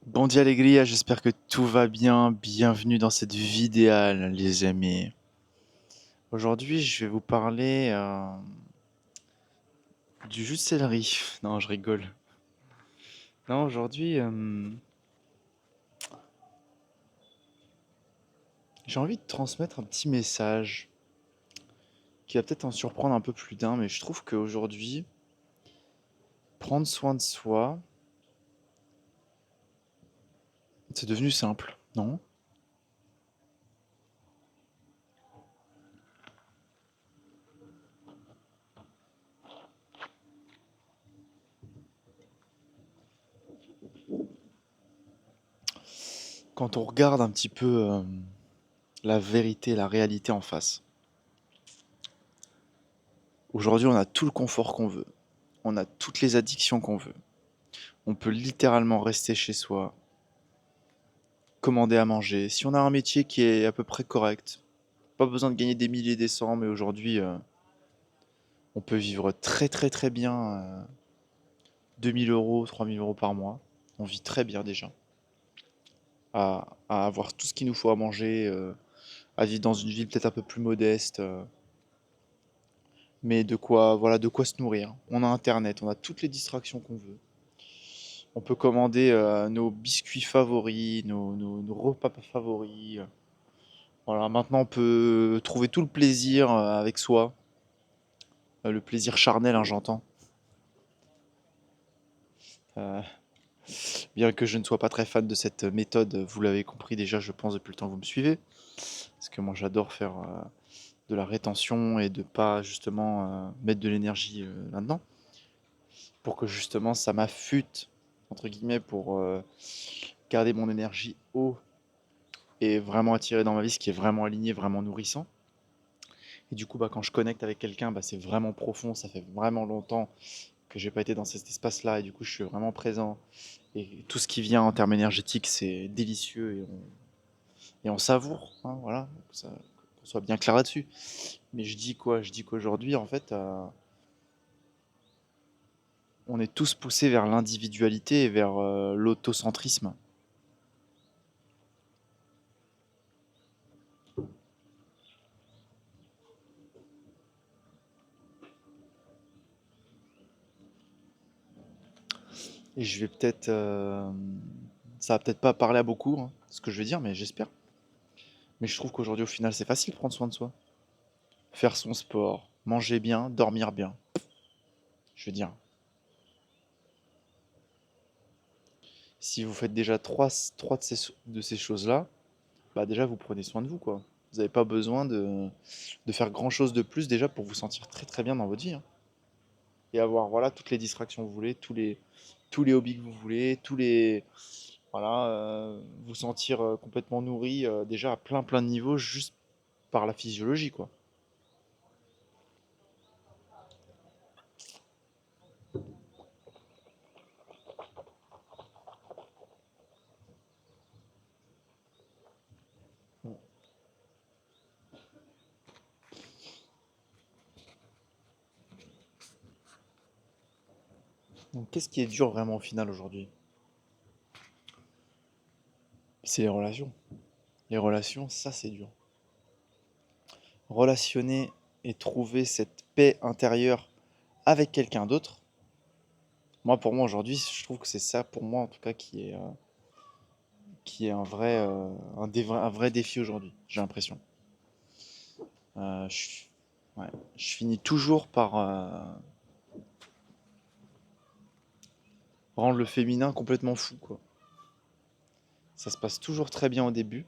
Bon dia Alegria, j'espère que tout va bien. Bienvenue dans cette vie idéale, les amis. Aujourd'hui, je vais vous parler du jus de céleri. Non, je rigole. Non, aujourd'hui, j'ai envie de transmettre un petit message qui va peut-être en surprendre un peu plus d'un, mais je trouve qu'aujourd'hui, prendre soin de soi, c'est devenu simple, non? Quand on regarde un petit peu la vérité, la réalité en face. Aujourd'hui, on a tout le confort qu'on veut. On a toutes les addictions qu'on veut. On peut littéralement rester chez soi, commander à manger. Si on a un métier qui est à peu près correct, pas besoin de gagner des milliers et des cents, mais aujourd'hui, on peut vivre très très très bien, 2000 euros, 3000 euros par mois. On vit très bien déjà. À avoir tout ce qu'il nous faut à manger, à vivre dans une ville peut-être un peu plus modeste, mais de quoi, voilà, de quoi se nourrir. On a Internet, on a toutes les distractions qu'on veut. On peut commander nos biscuits favoris, nos repas favoris. Voilà, maintenant on peut trouver tout le plaisir avec soi. Le plaisir charnel, hein, j'entends. Euh, Bien que je ne sois pas très fan de cette méthode, vous l'avez compris déjà, je pense, depuis le temps que vous me suivez. Parce que moi, j'adore faire de la rétention et de pas justement mettre de l'énergie là-dedans. Pour que justement ça m'affûte, entre guillemets, pour garder mon énergie haut et vraiment attirer dans ma vie ce qui est vraiment aligné, vraiment nourrissant. Et du coup, bah, quand je connecte avec quelqu'un, bah, c'est vraiment profond, ça fait vraiment longtemps que j'ai pas été dans cet espace-là et du coup, je suis vraiment présent. Et tout ce qui vient en termes énergétiques, c'est délicieux et on savoure, hein, voilà, qu'on soit bien clair là-dessus. Mais je dis quoi? Je dis qu'aujourd'hui, en fait, on est tous poussés vers l'individualité et vers l'autocentrisme. Et je vais peut-être, ça va peut-être pas parler à beaucoup, hein, ce que je vais dire, mais j'espère. Mais je trouve qu'aujourd'hui, au final, c'est facile de prendre soin de soi. Faire son sport, manger bien, dormir bien. Je veux dire, si vous faites déjà trois de ces choses-là, bah déjà vous prenez soin de vous, quoi. Vous n'avez pas besoin de faire grand-chose de plus déjà pour vous sentir très très bien dans votre vie, hein. Et avoir voilà toutes les distractions que vous voulez, tous les hobbies que vous voulez, voilà, vous sentir complètement nourri déjà à plein plein de niveaux juste par la physiologie, quoi. Donc qu'est-ce qui est dur vraiment au final aujourd'hui? C'est les relations. Les relations, ça c'est dur. Relationner et trouver cette paix intérieure avec quelqu'un d'autre. Moi, pour moi aujourd'hui, je trouve que c'est ça, pour moi en tout cas, qui est un vrai, un vrai défi aujourd'hui, j'ai l'impression. Euh, je, ouais, je finis toujours par rendre le féminin complètement fou, quoi. Ça se passe toujours très bien au début,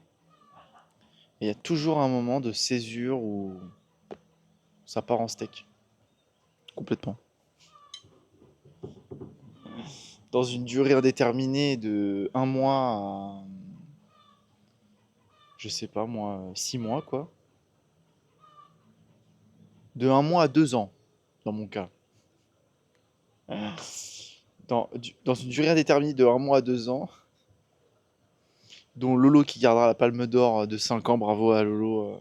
et il y a toujours un moment de césure où ça part en steak, complètement. Dans une durée indéterminée de un mois à, je sais pas moi, 6 mois, quoi. De un mois à 2 ans, dans mon cas. Dans une durée indéterminée de un mois à 2 ans, dont Lolo qui gardera la palme d'or de 5 ans, bravo à Lolo.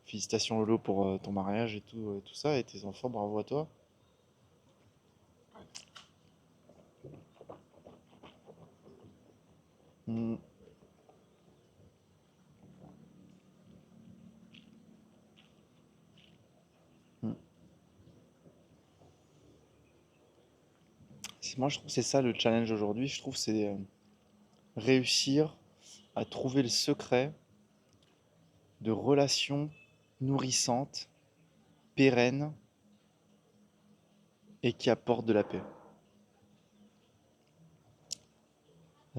Félicitations Lolo pour ton mariage et tout ça, et tes enfants, bravo à toi. Mm, mm. Moi, je trouve que c'est ça le challenge aujourd'hui. Je trouve que c'est réussir à trouver le secret de relations nourrissantes, pérennes et qui apportent de la paix.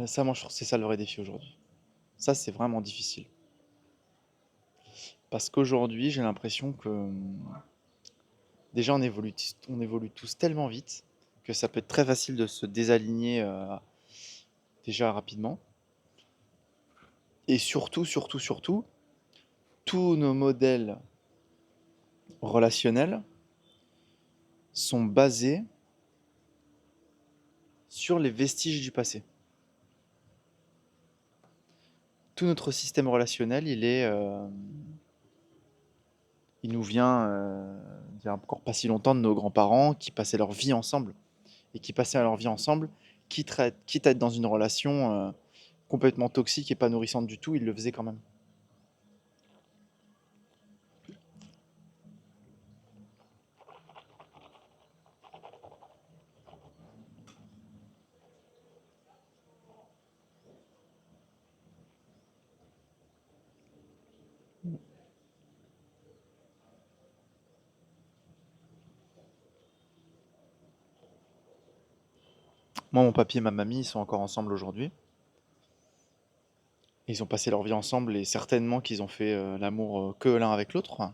Ça, moi, je trouve que c'est ça le vrai défi aujourd'hui. Ça, c'est vraiment difficile. Parce qu'aujourd'hui, j'ai l'impression que déjà, on évolue tous tellement vite que ça peut être très facile de se désaligner déjà rapidement. Et surtout, surtout, surtout, tous nos modèles relationnels sont basés sur les vestiges du passé. Tout notre système relationnel, il nous vient, il y a encore pas si longtemps, de nos grands-parents qui passaient leur vie ensemble et qui passaient leur vie ensemble, quitte à être dans une relation complètement toxique et pas nourrissante du tout, ils le faisaient quand même. Moi, mon papy et ma mamie, ils sont encore ensemble aujourd'hui. Ils ont passé leur vie ensemble et certainement qu'ils ont fait l'amour que l'un avec l'autre.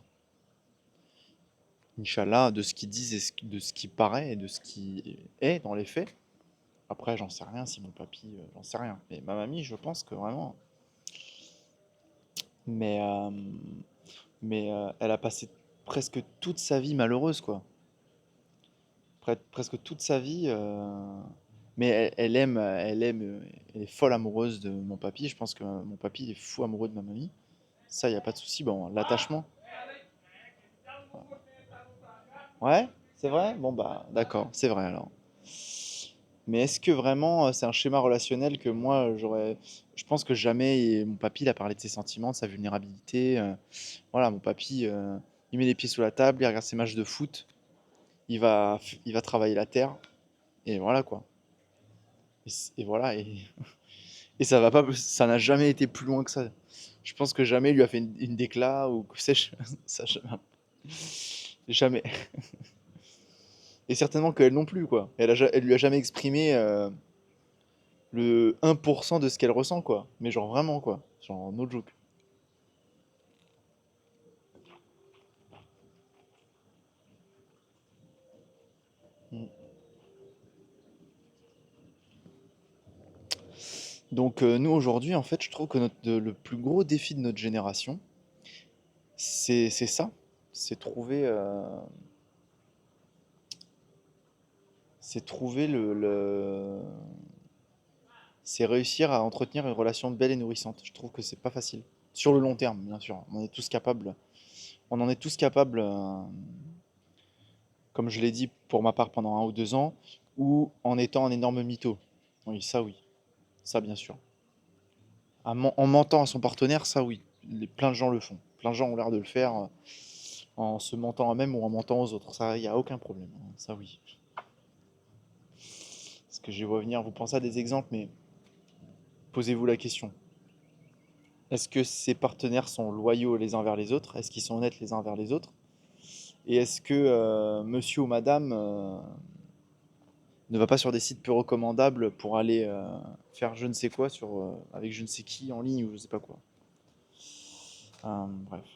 Inch'Allah, de ce qu'ils disent de ce qui paraît et de ce qui est dans les faits. Après, j'en sais rien si mon papy, j'en sais rien. Mais ma mamie, je pense que vraiment. Mais, elle a passé presque toute sa vie malheureuse, quoi. Presque toute sa vie. Mais elle est folle amoureuse de mon papy. Je pense que mon papy il est fou amoureux de ma mamie. Ça, il n'y a pas de souci. Bon, l'attachement. Ouais, c'est vrai? Bon, bah, d'accord, c'est vrai alors. Mais est-ce que vraiment c'est un schéma relationnel que moi j'aurais. Je pense que jamais mon papy il a parlé de ses sentiments, de sa vulnérabilité. Voilà, mon papy, il met les pieds sous la table, il regarde ses matchs de foot, il va travailler la terre, et voilà quoi. Et voilà, et ça va pas, ça n'a jamais été plus loin que ça. Je pense que jamais il lui a fait une déclat ou que sais-je, ça jamais. Jamais. Et certainement qu'elle non plus quoi. Elle lui a jamais exprimé le 1% de ce qu'elle ressent quoi. Mais genre vraiment quoi. Genre no joke. Mm. Donc nous aujourd'hui en fait je trouve que le plus gros défi de notre génération c'est ça. C'est trouver, c'est trouver c'est réussir à entretenir une relation belle et nourrissante. Je trouve que c'est pas facile. Sur le long terme, bien sûr. On est tous capables. On en est tous capables, comme je l'ai dit pour ma part pendant 1 ou 2 ans, ou en étant un énorme mytho. Oui, ça oui. Ça bien sûr. En mentant à son partenaire, ça oui. Plein de gens le font. Plein de gens ont l'air de le faire en se mentant à eux-mêmes ou en mentant aux autres. Ça, il n'y a aucun problème, hein. Ça oui. Parce que je vais revenir, vous pensez à des exemples, mais posez-vous la question. Est-ce que ces partenaires sont loyaux les uns vers les autres? Est-ce qu'ils sont honnêtes les uns vers les autres? Et est-ce que monsieur ou madame ne va pas sur des sites peu recommandables pour aller faire je ne sais quoi avec je ne sais qui en ligne ou je sais pas quoi? Bref.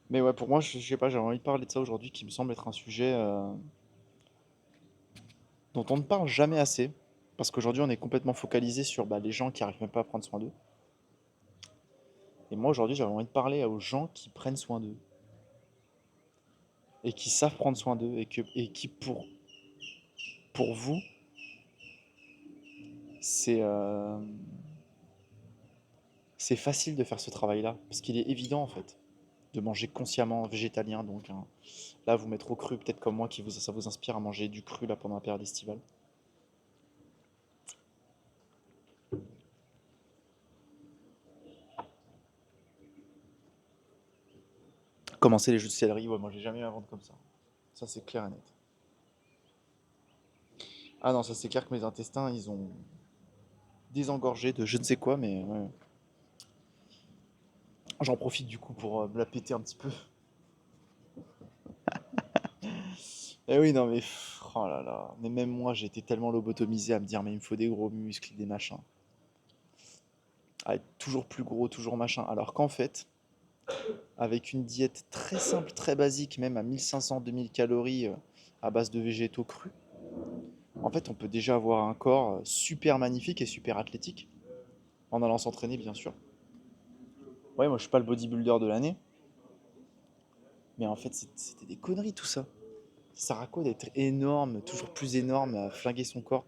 Mais ouais, pour moi, je sais pas, j'ai envie de parler de ça aujourd'hui qui me semble être un sujet dont on ne parle jamais assez. Parce qu'aujourd'hui, on est complètement focalisé sur bah, les gens qui n'arrivent même pas à prendre soin d'eux. Et moi, aujourd'hui, j'avais envie de parler aux gens qui prennent soin d'eux et qui savent prendre soin d'eux et qui, pour vous, c'est c'est facile de faire ce travail-là. Parce qu'il est évident, en fait, de manger consciemment végétalien. Donc, hein. Là, vous mettre au cru, peut-être comme moi, ça vous inspire à manger du cru là pendant la période estivale. Commencer les jeux de céleri, ouais, moi j'ai jamais eu un ventre comme ça. Ça c'est clair et net. Ah non, ça c'est clair que mes intestins, ils ont désengorgé de je ne sais quoi, mais ouais. J'en profite du coup pour me la péter un petit peu. Eh oui, non mais, oh là là, mais même moi j'ai été tellement lobotomisé à me dire mais il me faut des gros muscles, des machins. À être toujours plus gros, toujours machin. Alors qu'en fait, avec une diète très simple, très basique, même à 1500-2000 calories à base de végétaux crus, en fait on peut déjà avoir un corps super magnifique et super athlétique, en allant s'entraîner bien sûr. Ouais, moi je suis pas le bodybuilder de l'année, mais en fait c'était des conneries tout ça. Ça sert à quoi d'être énorme, toujours plus énorme, à flinguer son corps?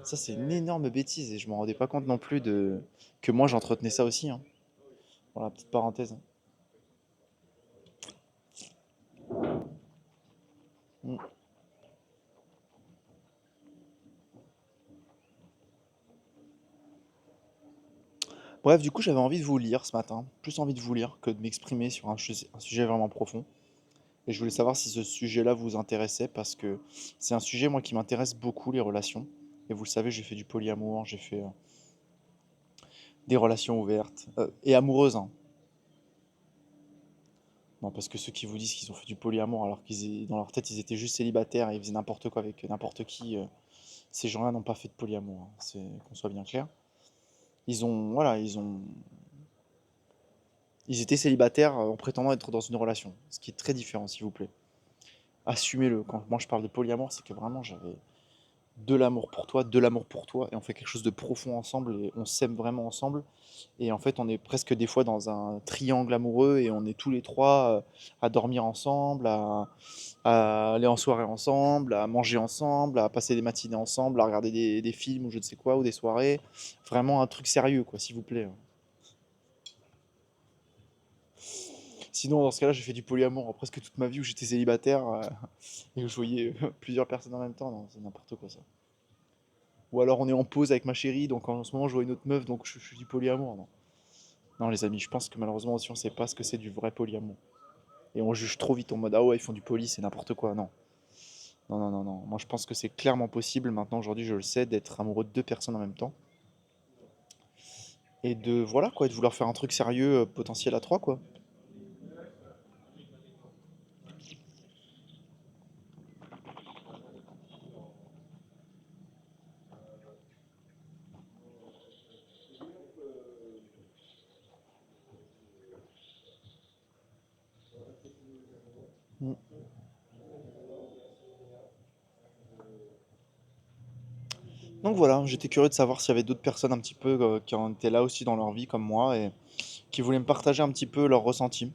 Ça c'est une énorme bêtise et je m'en rendais pas compte non plus de que moi j'entretenais ça aussi, hein. Voilà, petite parenthèse. Mm. Bref, du coup j'avais envie de vous lire ce matin, plus envie de vous lire que de m'exprimer sur un sujet vraiment profond. Et je voulais savoir si ce sujet-là vous intéressait parce que c'est un sujet moi qui m'intéresse beaucoup, les relations. Et vous le savez, j'ai fait du polyamour, j'ai fait des relations ouvertes et amoureuses, hein. Non, parce que ceux qui vous disent qu'ils ont fait du polyamour alors dans leur tête ils étaient juste célibataires et ils faisaient n'importe quoi avec n'importe qui, ces gens-là n'ont pas fait de polyamour, hein. C'est qu'on soit bien clair. Voilà, ils étaient célibataires en prétendant être dans une relation, ce qui est très différent, s'il vous plaît. Assumez-le. Quand moi je parle de polyamour, c'est que vraiment j'avais de l'amour pour toi, de l'amour pour toi, et on fait quelque chose de profond ensemble, et on s'aime vraiment ensemble. Et en fait, on est presque des fois dans un triangle amoureux, et on est tous les trois à dormir ensemble, à aller en soirée ensemble, à manger ensemble, à passer des matinées ensemble, à regarder des films ou je ne sais quoi, ou des soirées. Vraiment un truc sérieux, quoi, s'il vous plaît. Sinon, dans ce cas-là, j'ai fait du polyamour presque toute ma vie où j'étais célibataire et où je voyais plusieurs personnes en même temps. Non, c'est n'importe quoi ça. Ou alors on est en pause avec ma chérie, donc en ce moment je vois une autre meuf, donc je dis polyamour. Non. Non, les amis, je pense que malheureusement aussi on sait pas ce que c'est du vrai polyamour. Et on juge trop vite en mode ah ouais, ils font du poly, c'est n'importe quoi. Non. Non, non, non, non. Moi je pense que c'est clairement possible, maintenant aujourd'hui je le sais, d'être amoureux de deux personnes en même temps. Et de voilà quoi, de vouloir faire un truc sérieux, potentiel à trois quoi. Mm. Donc voilà, j'étais curieux de savoir s'il y avait d'autres personnes un petit peu qui en étaient là aussi dans leur vie comme moi et qui voulaient me partager un petit peu leurs ressentis.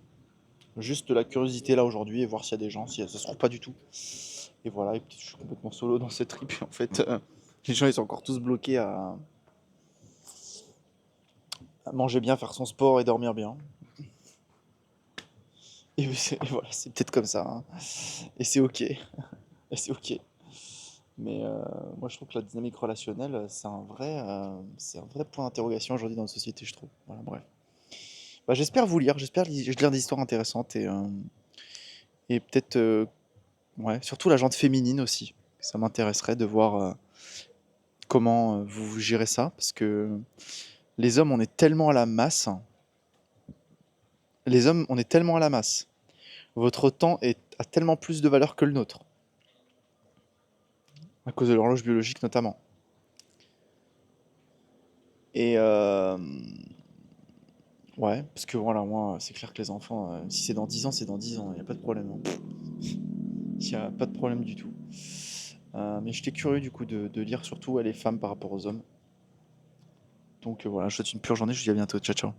Juste de la curiosité là aujourd'hui et voir s'il y a des gens, si ça se trouve pas du tout. Et voilà, et peut-être je suis complètement solo dans cette trip. En fait, les gens ils sont encore tous bloqués à manger bien, faire son sport et dormir bien. Et voilà, c'est peut-être comme ça, hein. Et c'est ok. Et c'est ok. Mais moi je trouve que la dynamique relationnelle, c'est un vrai point d'interrogation aujourd'hui dans notre société, je trouve. Voilà, bref. Bah, j'espère vous lire, j'espère lire des histoires intéressantes et peut-être, ouais, surtout la gente féminine aussi. Ça m'intéresserait de voir comment vous gérez ça, parce que les hommes, on est tellement à la masse. Les hommes, on est tellement à la masse. Votre temps a tellement plus de valeur que le nôtre, à cause de l'horloge biologique notamment. Et ouais, parce que voilà, moi, c'est clair que les enfants, si c'est dans 10 ans, c'est dans 10 ans, il n'y a pas de problème, hein. Il n'y a pas de problème du tout. Mais j'étais curieux du coup de lire surtout les femmes par rapport aux hommes. Donc voilà, je vous souhaite une pure journée, je vous dis à bientôt, ciao ciao.